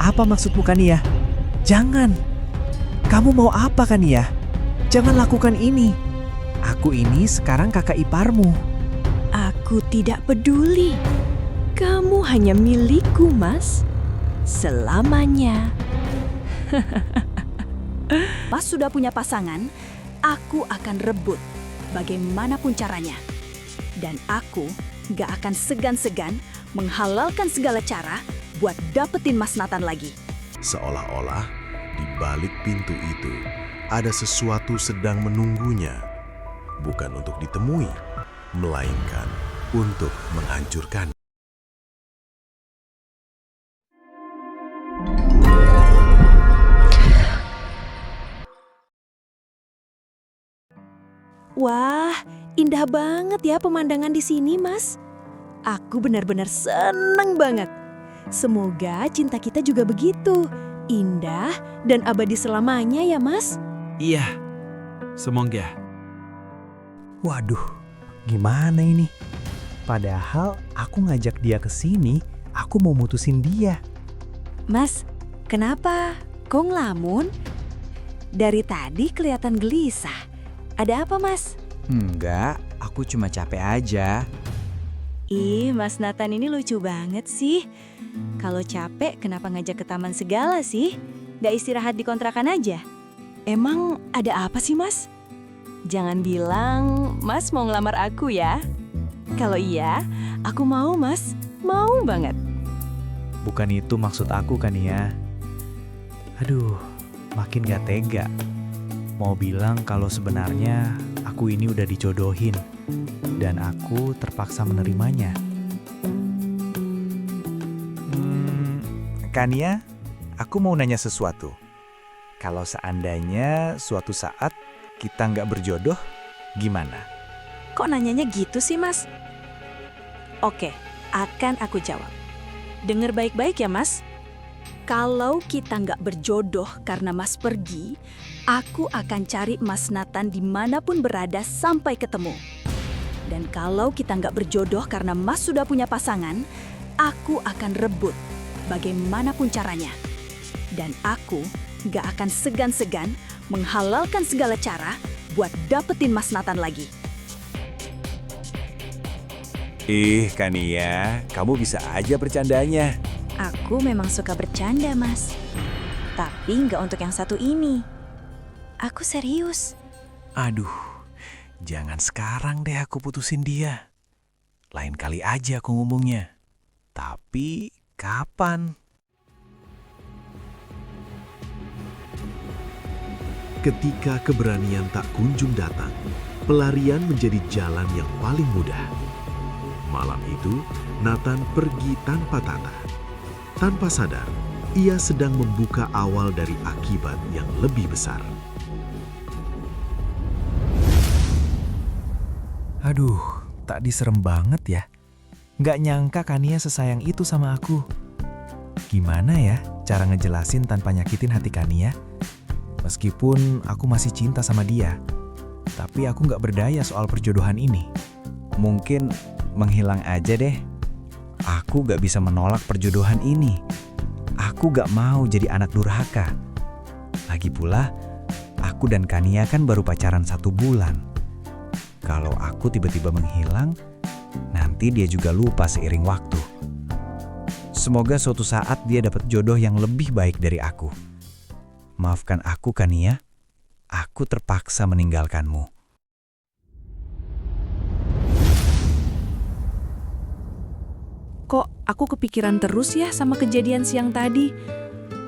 Apa maksudmu Kania? Jangan. Kamu mau apa Kania? Jangan lakukan ini. Aku ini sekarang kakak iparmu. Aku tidak peduli. Kamu hanya milikku, Mas. Selamanya. Mas sudah punya pasangan, aku akan rebut bagaimanapun caranya. Dan aku gak akan segan-segan menghalalkan segala cara buat dapetin Mas Nathan lagi. Seolah-olah di balik pintu itu ada sesuatu sedang menunggunya. Bukan untuk ditemui, melainkan untuk menghancurkan. Wah, indah banget ya pemandangan di sini, Mas. Aku benar-benar seneng banget. Semoga cinta kita juga begitu, indah dan abadi selamanya ya, Mas. Iya, semoga. Waduh, gimana ini? Padahal aku ngajak dia ke sini, aku mau mutusin dia. Mas, kenapa? Kok ngelamun? Dari tadi kelihatan gelisah. Ada apa, Mas? Enggak, aku cuma capek aja. Ih, Mas Nathan ini lucu banget sih. Kalau capek, kenapa ngajak ke taman segala sih? Gak istirahat di kontrakan aja? Emang ada apa sih, Mas? Jangan bilang Mas mau ngelamar aku ya. Kalau iya, aku mau, Mas. Mau banget. Bukan itu maksud aku Kania. Aduh, makin gak tega. Mau bilang kalau sebenarnya aku ini udah dijodohin dan aku terpaksa menerimanya. Kania, aku mau nanya sesuatu. Kalau seandainya suatu saat kita nggak berjodoh, gimana? Kok nanyanya gitu sih, Mas? Oke, akan aku jawab. Dengar baik-baik ya, Mas. Kalau kita nggak berjodoh karena Mas pergi, aku akan cari Mas Nathan dimanapun berada sampai ketemu. Dan kalau kita nggak berjodoh karena Mas sudah punya pasangan, aku akan rebut bagaimanapun caranya. Dan aku nggak akan segan-segan menghalalkan segala cara buat dapetin Mas Nathan lagi. Kania, kamu bisa aja bercandanya. Aku memang suka bercanda, Mas. Tapi nggak untuk yang satu ini. Aku serius. Aduh, jangan sekarang deh aku putusin dia. Lain kali aja aku ngomongnya. Tapi kapan? Ketika keberanian tak kunjung datang, pelarian menjadi jalan yang paling mudah. Malam itu, Nathan pergi tanpa tata. Tanpa sadar, ia sedang membuka awal dari akibat yang lebih besar. Aduh, tadi serem banget ya. Nggak nyangka Kania sesayang itu sama aku. Gimana ya cara ngejelasin tanpa nyakitin hati Kania? Meskipun aku masih cinta sama dia, tapi aku nggak berdaya soal perjodohan ini. Mungkin menghilang aja deh. Aku gak bisa menolak perjodohan ini. Aku gak mau jadi anak durhaka. Lagi pula, aku dan Kania kan baru pacaran 1 bulan. Kalau aku tiba-tiba menghilang, nanti dia juga lupa seiring waktu. Semoga suatu saat dia dapat jodoh yang lebih baik dari aku. Maafkan aku Kania, aku terpaksa meninggalkanmu. Kok aku kepikiran terus ya sama kejadian siang tadi?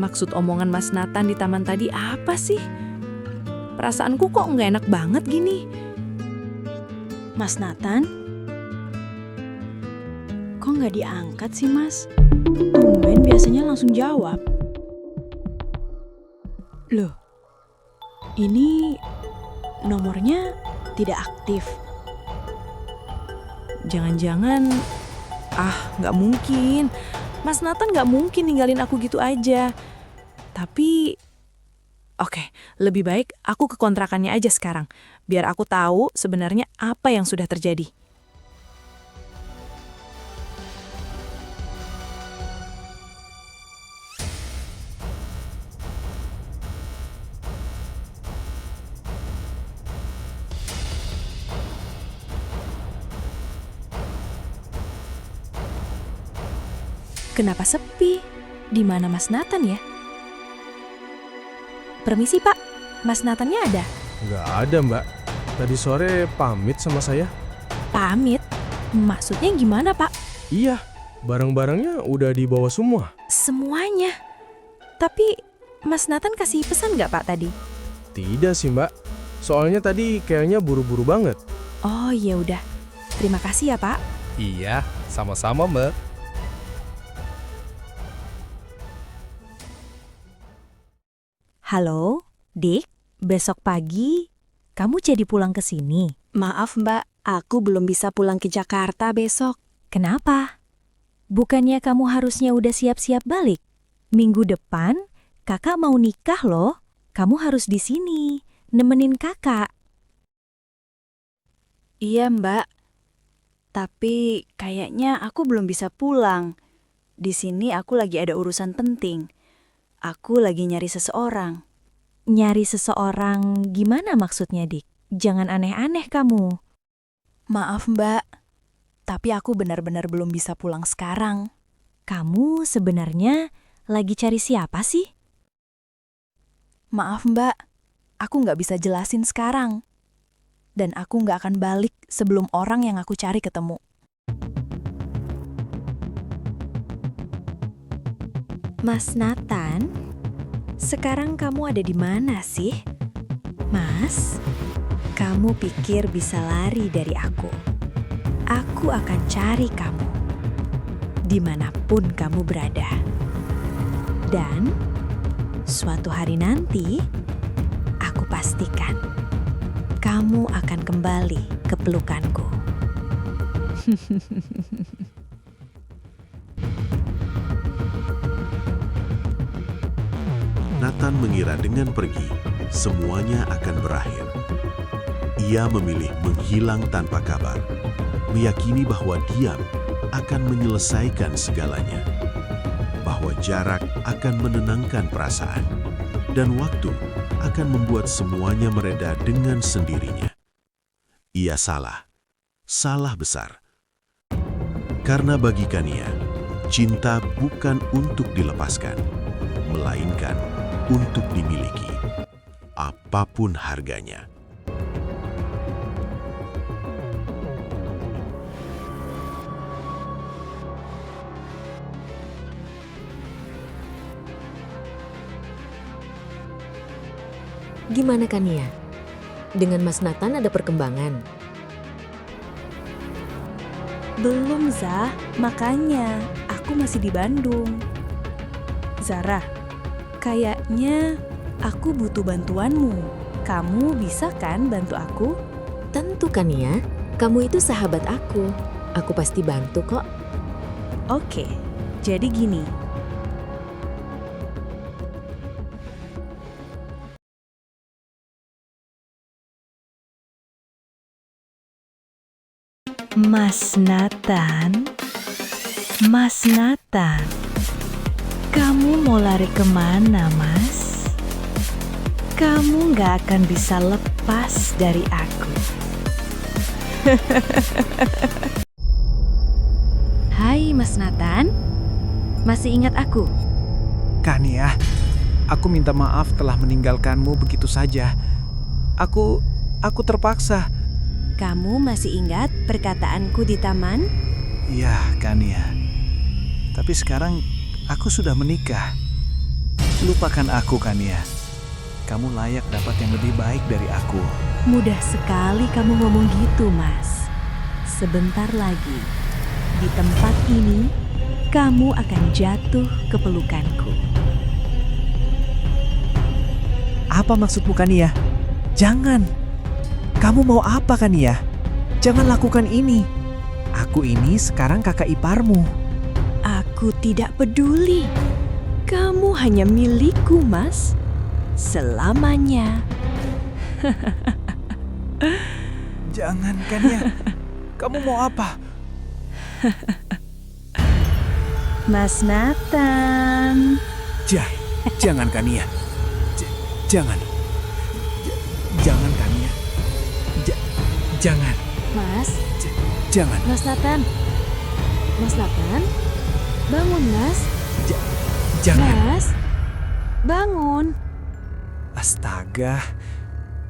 Maksud omongan Mas Nathan di taman tadi apa sih? Perasaanku kok nggak enak banget gini. Mas Nathan? Kok nggak diangkat sih, Mas? Tumben biasanya langsung jawab. Loh, ini nomornya tidak aktif. Jangan-jangan, nggak mungkin. Mas Nathan nggak mungkin ninggalin aku gitu aja. Tapi, oke, lebih baik aku ke kontrakannya aja sekarang. Biar aku tahu sebenarnya apa yang sudah terjadi. Kenapa sepi? Di mana Mas Nathan ya? Permisi Pak, Mas Nathannya ada? Nggak ada, Mbak. Tadi sore pamit sama saya. Pamit? Maksudnya gimana Pak? Iya, barang-barangnya udah dibawa semua. Semuanya. Tapi Mas Nathan kasih pesan nggak Pak tadi? Tidak sih, Mbak. Soalnya tadi kayaknya buru-buru banget. Oh ya udah. Terima kasih ya Pak. Iya, sama-sama, Mbak. Halo, Dik. Besok pagi kamu jadi pulang ke sini. Maaf Mbak, aku belum bisa pulang ke Jakarta besok. Kenapa? Bukannya kamu harusnya udah siap-siap balik? Minggu depan kakak mau nikah loh. Kamu harus di sini, nemenin kakak. Iya Mbak, tapi kayaknya aku belum bisa pulang. Di sini aku lagi ada urusan penting. Aku lagi nyari seseorang. Nyari seseorang gimana maksudnya, Dik? Jangan aneh-aneh kamu. Maaf Mbak, tapi aku benar-benar belum bisa pulang sekarang. Kamu sebenarnya lagi cari siapa sih? Maaf Mbak, aku nggak bisa jelasin sekarang. Dan aku nggak akan balik sebelum orang yang aku cari ketemu. Mas Nathan, sekarang kamu ada di mana sih? Mas, kamu pikir bisa lari dari aku? Aku akan cari kamu, dimanapun kamu berada. Dan suatu hari nanti, aku pastikan kamu akan kembali ke pelukanku. Nathan mengira dengan pergi, semuanya akan berakhir. Ia memilih menghilang tanpa kabar, meyakini bahwa diam akan menyelesaikan segalanya, bahwa jarak akan menenangkan perasaan, dan waktu akan membuat semuanya mereda dengan sendirinya. Ia salah besar. Karena bagi Kania, cinta bukan untuk dilepaskan, melainkan untuk dimiliki, apapun harganya. Gimana Kania? Dengan Mas Nathan ada perkembangan? Belum Zah, makanya aku masih di Bandung. Zara, kayaknya aku butuh bantuanmu. Kamu bisa kan bantu aku? Tentu Kania, kamu itu sahabat aku. Aku pasti bantu kok. Oke, jadi gini. Mas Nathan, Mas Nathan, kamu mau lari kemana, Mas? Kamu gak akan bisa lepas dari aku. Hai Mas Nathan, masih ingat aku? Kania, aku minta maaf telah meninggalkanmu begitu saja. Aku terpaksa. Kamu masih ingat perkataanku di taman? Iya, Kania. Tapi sekarang aku sudah menikah. Lupakan aku, Kania. Kamu layak dapat yang lebih baik dari aku. Mudah sekali kamu ngomong gitu, Mas. Sebentar lagi, di tempat ini, kamu akan jatuh ke pelukanku. Apa maksudmu, Kania? Jangan. Kamu mau apa, Kania? Jangan lakukan ini. Aku ini sekarang kakak iparmu. Aku tidak peduli. Kamu hanya milikku, Mas. Selamanya. Jangan, Kania. Kamu mau apa? Mas Nathan. Jangan, Kania. Jangan. Jangan, Kania. Jangan. Mas, Jangan. Mas Nathan. Mas Nathan? Bangun, Mas. Jangan. Mas, bangun. Astaga.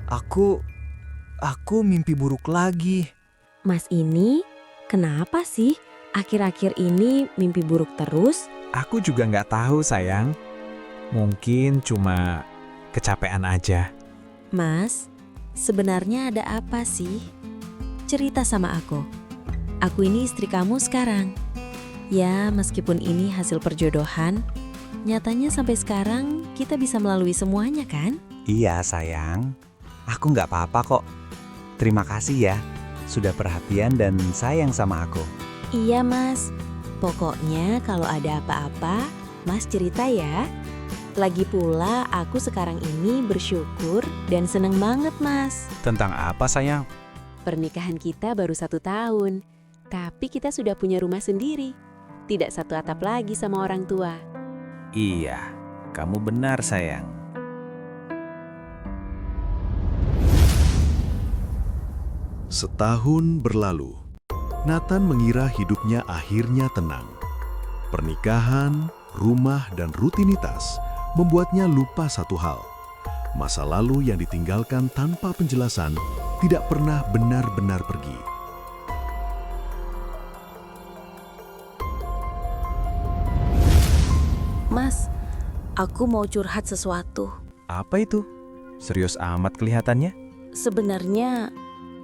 Aku mimpi buruk lagi. Mas ini, kenapa sih akhir-akhir ini mimpi buruk terus? Aku juga nggak tahu, sayang. Mungkin cuma kecapean aja. Mas, sebenarnya ada apa sih? Cerita sama aku. Aku ini istri kamu sekarang. Ya, meskipun ini hasil perjodohan, nyatanya sampai sekarang kita bisa melalui semuanya kan? Iya sayang, aku nggak apa-apa kok. Terima kasih ya, sudah perhatian dan sayang sama aku. Iya mas, pokoknya kalau ada apa-apa, mas cerita ya. Lagi pula aku sekarang ini bersyukur dan seneng banget mas. Tentang apa sayang? Pernikahan kita baru 1 tahun, tapi kita sudah punya rumah sendiri. Tidak satu atap lagi sama orang tua. Iya, kamu benar, sayang. Setahun berlalu, Nathan mengira hidupnya akhirnya tenang. Pernikahan, rumah, dan rutinitas membuatnya lupa satu hal. Masa lalu yang ditinggalkan tanpa penjelasan tidak pernah benar-benar pergi. Mas, aku mau curhat sesuatu. Apa itu? Serius amat kelihatannya. Sebenarnya,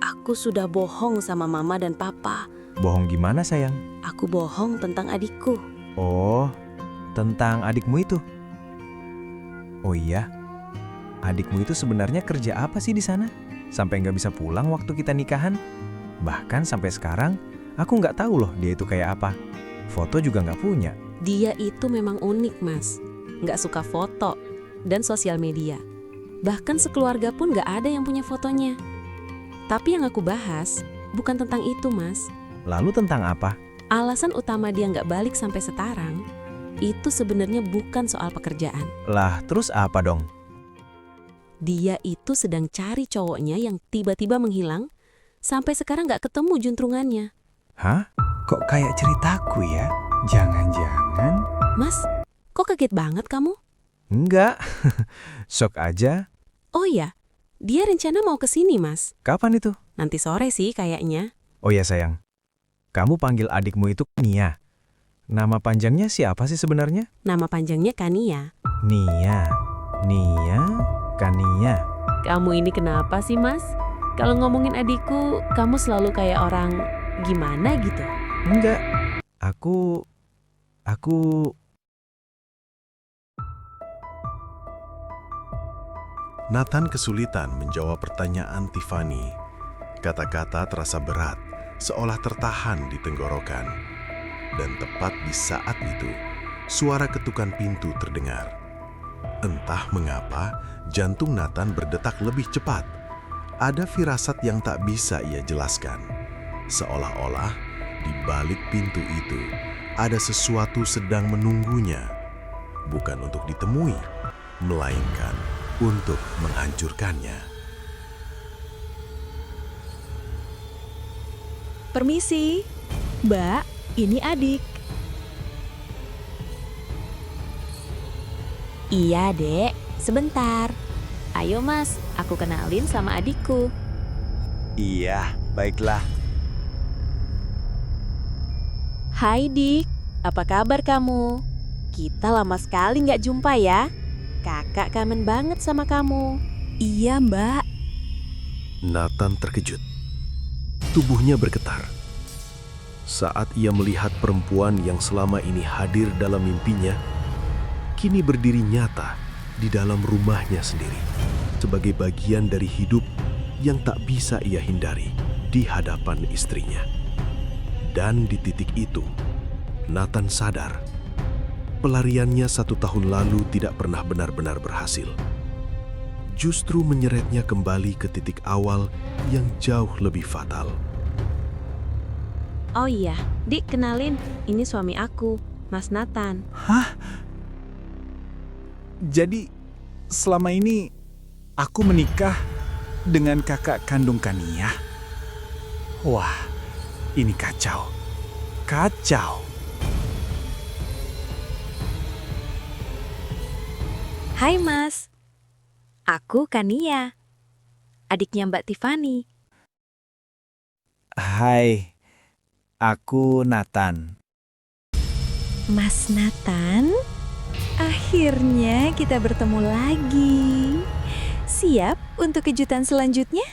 aku sudah bohong sama mama dan papa. Bohong gimana, sayang? Aku bohong tentang adikku. Oh, tentang adikmu itu. Oh iya, adikmu itu sebenarnya kerja apa sih di sana? Sampai nggak bisa pulang waktu kita nikahan? Bahkan sampai sekarang, aku nggak tahu loh dia itu kayak apa. Foto juga nggak punya. Dia itu memang unik, Mas. Nggak suka foto dan sosial media. Bahkan sekeluarga pun nggak ada yang punya fotonya. Tapi yang aku bahas bukan tentang itu, Mas. Lalu tentang apa? Alasan utama dia nggak balik sampai sekarang, itu sebenarnya bukan soal pekerjaan. Lah, terus apa dong? Dia itu sedang cari cowoknya yang tiba-tiba menghilang, sampai sekarang nggak ketemu juntrungannya. Hah? Kok kayak ceritaku ya? Jangan-jangan... Mas, kok kaget banget kamu? Enggak, shock aja. Oh iya, dia rencana mau ke sini, Mas. Kapan itu? Nanti sore sih kayaknya. Oh ya sayang, kamu panggil adikmu itu Nia. Nama panjangnya siapa sih sebenarnya? Nama panjangnya Kania. Nia, Kania. Kamu ini kenapa sih, Mas? Kalau ngomongin adikku, kamu selalu kayak orang gimana gitu. Enggak, aku... Nathan kesulitan menjawab pertanyaan Tiffany. Kata-kata terasa berat, seolah tertahan di tenggorokan. Dan tepat di saat itu, suara ketukan pintu terdengar. Entah mengapa, jantung Nathan berdetak lebih cepat. Ada firasat yang tak bisa ia jelaskan. Seolah-olah di balik pintu itu ada sesuatu sedang menunggunya. Bukan untuk ditemui, melainkan untuk menghancurkannya. Permisi, Mbak, ini adik. Iya, Dek. Sebentar. Ayo, Mas. Aku kenalin sama adikku. Iya, baiklah. Hai, Dik. Apa kabar kamu? Kita lama sekali nggak jumpa ya. Kakak kangen banget sama kamu. Iya, Mbak. Nathan terkejut. Tubuhnya bergetar. Saat ia melihat perempuan yang selama ini hadir dalam mimpinya, kini berdiri nyata di dalam rumahnya sendiri, sebagai bagian dari hidup yang tak bisa ia hindari di hadapan istrinya. Dan di titik itu, Nathan sadar pelariannya 1 tahun lalu tidak pernah benar-benar berhasil. Justru menyeretnya kembali ke titik awal yang jauh lebih fatal. Oh iya, Dik, kenalin. Ini suami aku, Mas Nathan. Hah? Jadi, selama ini aku menikah dengan kakak kandung Kania? Wah, ini kacau. Kacau. Hai Mas, aku Kania, adiknya Mbak Tiffany. Hai, aku Nathan. Mas Nathan, akhirnya kita bertemu lagi. Siap untuk kejutan selanjutnya?